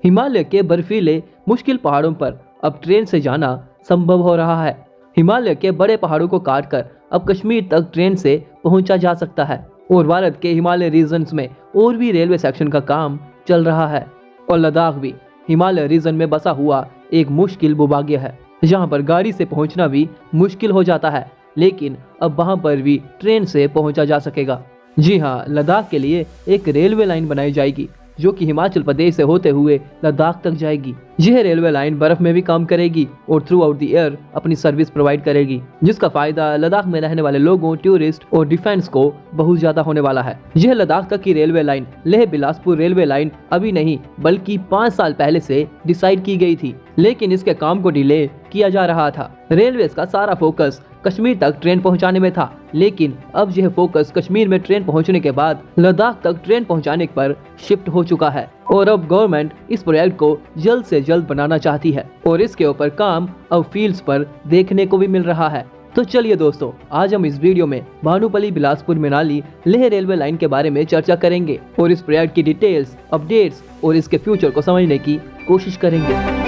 हिमालय के बर्फीले मुश्किल पहाड़ों पर अब ट्रेन से जाना संभव हो रहा है। हिमालय के बड़े पहाड़ों को काटकर अब कश्मीर तक ट्रेन से पहुंचा जा सकता है और भारत के हिमालय रीजन्स में और भी रेलवे सेक्शन का काम चल रहा है। और लद्दाख भी हिमालय रीजन में बसा हुआ एक मुश्किल भूभाग्य है, जहां पर गाड़ी से पहुंचना भी मुश्किल हो जाता है, लेकिन अब वहां पर भी ट्रेन से पहुंचा जा सकेगा। जी हाँ, लद्दाख के लिए एक रेलवे लाइन बनाई जाएगी जो कि हिमाचल प्रदेश से होते हुए लद्दाख तक जाएगी। यह रेलवे लाइन बर्फ में भी काम करेगी और थ्रू आउट द एयर अपनी सर्विस प्रोवाइड करेगी, जिसका फायदा लद्दाख में रहने वाले लोगों, टूरिस्ट और डिफेंस को बहुत ज्यादा होने वाला है। यह लद्दाख तक की railway line Leh Bilaspur railway line अभी नहीं बल्कि 5 साल पहले से डिसाइड की गई थी, लेकिन इसके काम को डिले किया जा रहा था। रेलवे का सारा फोकस कश्मीर तक ट्रेन पहुंचाने में था, लेकिन अब यह फोकस कश्मीर में ट्रेन पहुंचने के बाद लद्दाख तक ट्रेन पहुंचाने पर शिफ्ट हो चुका है और अब गवर्नमेंट इस प्रोजेक्ट को जल्द से जल्द बनाना चाहती है और इसके ऊपर काम अब फील्ड्स पर देखने को भी मिल रहा है। तो चलिए दोस्तों, आज हम इस वीडियो में भानुपल्ली बिलासपुर मनाली लेह रेलवे लाइन के बारे में चर्चा करेंगे और इस प्रोजेक्ट की डिटेल्स, अपडेट्स और इसके फ्यूचर को समझने की कोशिश करेंगे।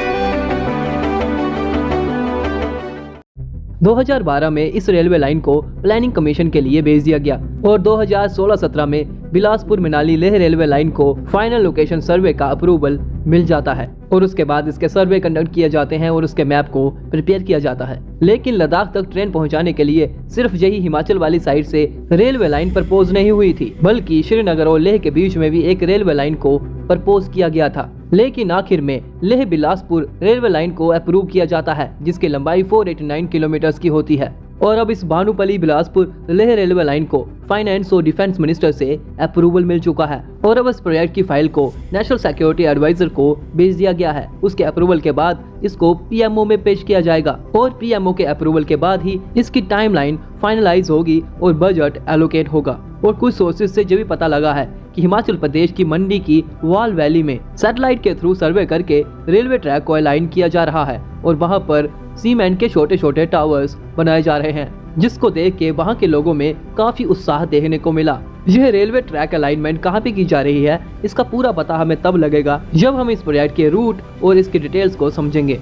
2012 में इस रेलवे लाइन को प्लानिंग कमीशन के लिए भेज दिया गया और 2016-17 में बिलासपुर मनाली लेह रेलवे लाइन को फाइनल लोकेशन सर्वे का अप्रूवल मिल जाता है और उसके बाद इसके सर्वे कंडक्ट किए जाते हैं और उसके मैप को प्रिपेयर किया जाता है। लेकिन लद्दाख तक ट्रेन पहुंचाने के लिए सिर्फ यही हिमाचल वाली साइड से रेलवे लाइन प्रपोज नहीं हुई थी, बल्कि श्रीनगर और लेह के बीच में भी एक रेलवे लाइन को प्रपोज किया गया था। लेकिन आखिर में लेह बिलासपुर रेलवे लाइन को अप्रूव किया जाता है, जिसकी लंबाई 489 किलोमीटर की होती है। और अब इस भानुपल्ली बिलासपुर लेह रेलवे लाइन को फाइनेंस और डिफेंस मिनिस्टर से अप्रूवल मिल चुका है और अब इस प्रोजेक्ट की फाइल को नेशनल सिक्योरिटी एडवाइजर को भेज दिया गया है। उसके अप्रूवल के बाद इसको पीएमओ में पेश किया जाएगा और पीएमओ के अप्रूवल के बाद ही इसकी टाइमलाइन फाइनलाइज होगी और बजट एलोकेट होगा। और कुछ सोर्सेज से जो भी पता लगा है कि हिमाचल प्रदेश की मंडी की वाल वैली में सैटेलाइट के थ्रू सर्वे करके रेलवे ट्रैक को अलाइन किया जा रहा है और वहां पर सीमेंट के छोटे छोटे टावर्स बनाए जा रहे हैं, जिसको देख के वहां के लोगों में काफी उत्साह देखने को मिला। यह रेलवे ट्रैक अलाइनमेंट कहां पे की जा रही है, इसका पूरा पता हमें तब लगेगा जब हम इस प्रोजेक्ट के रूट और इसकी डिटेल्स को समझेंगे।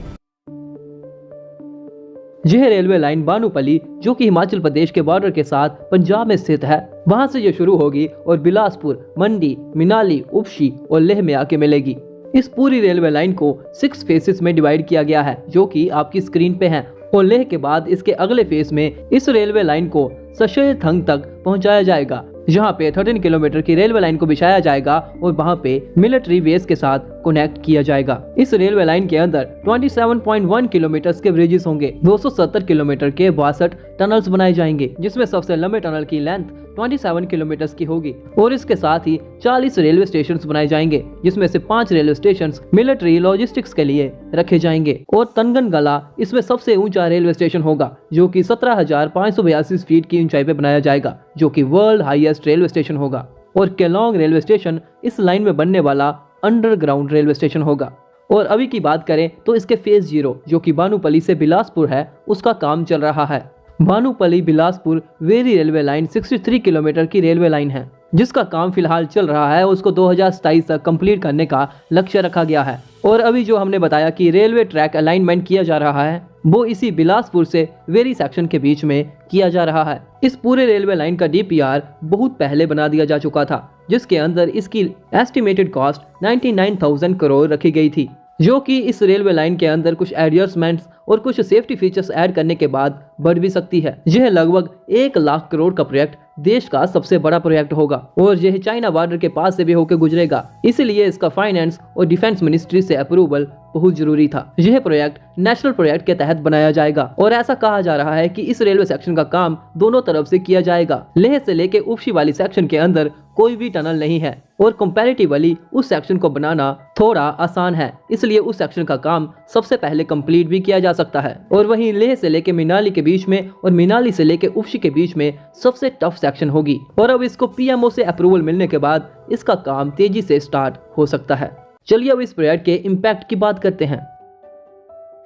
यह रेलवे लाइन भानुपल्ली, जो कि हिमाचल प्रदेश के बॉर्डर के साथ पंजाब में स्थित है, वहां से ये शुरू होगी और बिलासपुर, मंडी, मनाली, उपशी और लेह में आके मिलेगी। इस पूरी रेलवे लाइन को 6 फेसेस में डिवाइड किया गया है, जो कि आपकी स्क्रीन पे हैं। और लेह के बाद इसके अगले फेस में इस रेलवे लाइन को सशेरथंग तक पहुंचाया जाएगा, जहां पे 13 किलोमीटर की रेलवे लाइन को बिछाया जाएगा और वहां पे मिलिट्री बेस के साथ कनेक्ट किया जाएगा। इस रेलवे लाइन के अंदर 27.1 किलोमीटर के ब्रिजेस होंगे, 270 किलोमीटर के 62 टनल्स बनाए जाएंगे, जिसमें सबसे लंबे टनल की लेंथ 27 किलोमीटर की होगी और इसके साथ ही 40 रेलवे स्टेशन बनाए जाएंगे, जिसमें से 5 रेलवे स्टेशन मिलिट्री लॉजिस्टिक्स के लिए रखे जाएंगे। और तनगनगला इसमें सबसे ऊंचा रेलवे स्टेशन होगा, जो कि 17,582 फीट की ऊंचाई पे बनाया जाएगा, जो कि वर्ल्ड हाईएस्ट रेलवे स्टेशन होगा। और केलोंग रेलवे स्टेशन इस लाइन में बनने वाला अंडरग्राउंड रेलवे स्टेशन होगा। और अभी की बात करें तो इसके फेज 0, जो कि भानुपल्ली से बिलासपुर है, उसका काम चल रहा है। Bhanupalli Bilaspur very railway line 63 kilometre की रेलवे लाइन है, जिसका काम फिलहाल चल रहा है। उसको 2027 तक कंप्लीट करने का लक्ष्य रखा गया है। और अभी जो हमने बताया कि रेलवे ट्रैक अलाइनमेंट किया जा रहा है, वो इसी बिलासपुर से वेरी सेक्शन के बीच में किया जा रहा है। इस पूरे रेलवे लाइन का डीपीआर बहुत पहले बना दिया जा चुका था, जिसके अंदर इसकी एस्टिमेटेड कॉस्ट 99,000 करोड़ रखी गई थी, जो कि इस रेलवे लाइन के अंदर कुछ एडजस्टमेंट्स और कुछ सेफ्टी फीचर्स ऐड करने के बाद बढ़ भी सकती है। यह लगभग 1 लाख करोड़ का प्रोजेक्ट देश का सबसे बड़ा प्रोजेक्ट होगा और यह चाइना बॉर्डर के पास से भी होकर गुजरेगा, इसलिए इसका फाइनेंस और डिफेंस मिनिस्ट्री से अप्रूवल बहुत जरूरी था। यह प्रोजेक्ट नेशनल प्रोजेक्ट के तहत बनाया जाएगा और ऐसा कहा जा रहा है कि इस रेलवे सेक्शन का काम दोनों तरफ से किया जाएगा। लेह से लेके उपशी वाली सेक्शन के अंदर कोई भी टनल नहीं है और कंपैरेटिवली उस सेक्शन को बनाना थोड़ा आसान है, इसलिए उस सेक्शन का काम सबसे पहले कंप्लीट भी किया जा सकता है। और वहीं लेह से लेके मनाली के बीच में और मनाली से लेके उपशी के बीच में सबसे टफ सेक्शन होगी। और अब इसको पीएमओ से अप्रूवल मिलने के बाद इसका काम तेजी से स्टार्ट हो सकता है। चलिए अब इस प्रोजेक्ट के इम्पैक्ट की बात करते हैं।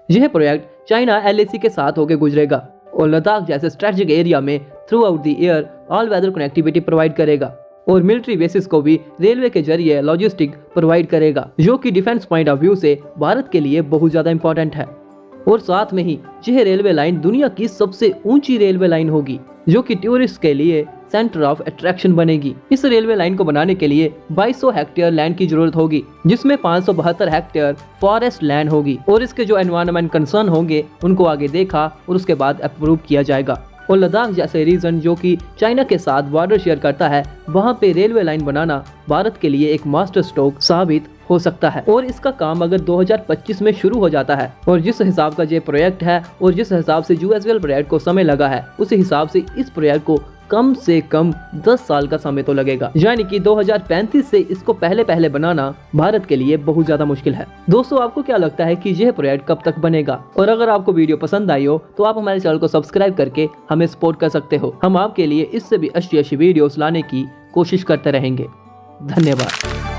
यह प्रोजेक्ट चाइना एलएसी के साथ होकर गुजरेगा और लद्दाख जैसे स्ट्रेटेजिक एरिया में throughout the year all weather connectivity provide करेगा। और मिलिट्री बेसिस को भी रेलवे के जरिए लॉजिस्टिक प्रोवाइड करेगा, जो कि डिफेंस पॉइंट ऑफ व्यू से भारत के लिए बहुत ज्यादा इंपॉर्टेंट है। और साथ में ही यह रेलवे लाइन दुनिया की सबसे ऊंची रेलवे लाइन होगी, जो कि टूरिस्ट के लिए सेंटर ऑफ अट्रैक्शन बनेगी। इस रेलवे लाइन को बनाने के लिए 2200 हेक्टेयर लैंड की जरूरत होगी, जिसमें 572 हेक्टेयर फॉरेस्ट लैंड होगी। और इसके जो एनवायरनमेंट कंसर्न होंगे उनको आगे देखा और उसके बाद अप्रूव किया जाएगा। और लद्दाख जैसे रीजन जो कि चाइना के साथ बॉर्डर शेयर करता है, वहाँ पे रेलवे लाइन बनाना भारत के लिए एक मास्टर स्ट्रोक साबित हो सकता है। और इसका काम अगर 2025 में शुरू हो जाता है और जिस हिसाब का ये प्रोजेक्ट है और जिस हिसाब से यूएसएल प्रोजेक्ट को समय लगा है, उस हिसाब से इस प्रोजेक्ट को कम से कम 10 साल का समय तो लगेगा, यानी कि 2035 से इसको पहले बनाना भारत के लिए बहुत ज्यादा मुश्किल है। दोस्तों, आपको क्या लगता है कि यह प्रोजेक्ट कब तक बनेगा? और अगर आपको वीडियो पसंद आई हो तो आप हमारे चैनल को सब्सक्राइब करके हमें सपोर्ट कर सकते हो। हम आपके लिए इससे भी अच्छी वीडियोस लाने की कोशिश करते रहेंगे। धन्यवाद।